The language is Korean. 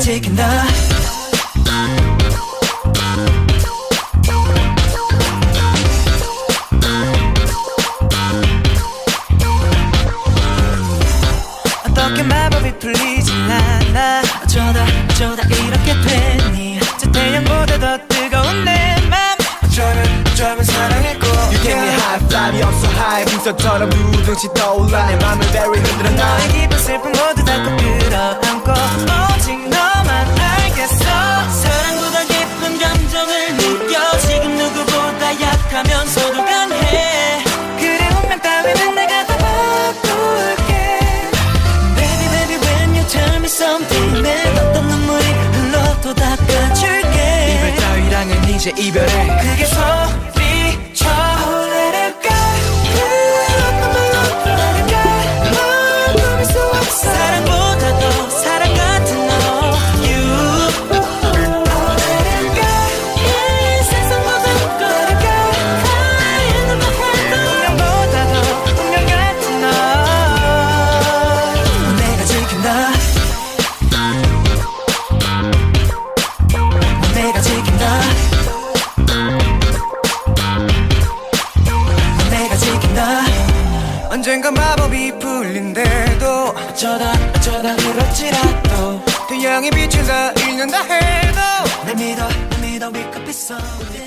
지킨다. 어떻게 마법이 풀리진 않아. 어쩌다 이렇게 됐니. 저 태양보다 더 뜨거운 내 맘. 어쩌면 사랑했고. You give me high five, 없어 high 풍선처럼 누둥지 떠올라 내 맘을 very 흔들어 너의 기쁜 슬픔 모두 다 꼭 끌어안고 오직 너만 알겠어. 사랑보다 깊은 감정을 느껴. 지금 누구보다 약하면서도 강해. 그래 운명 따위는 내가 다 바꿀게. Baby baby when you tell me something 내 어떤 눈물이 흘러도 닦아줄게. 이별 따위랑은 이제 이별해. 그게 소리쳐. Oh let it go. 사랑보다 더 사랑 같은 너 You Oh let it go. 이 세상보다 let it go. High in the head. 운명보다 더 운명 같은 너 내가 지킨다. 내가 지킨다. 내가 지킨다. 언젠가 마법이 풀린대도 어쩌다 그렇지라도 태양의 빛을 다 잃는다 해도 날 믿어 we could be something.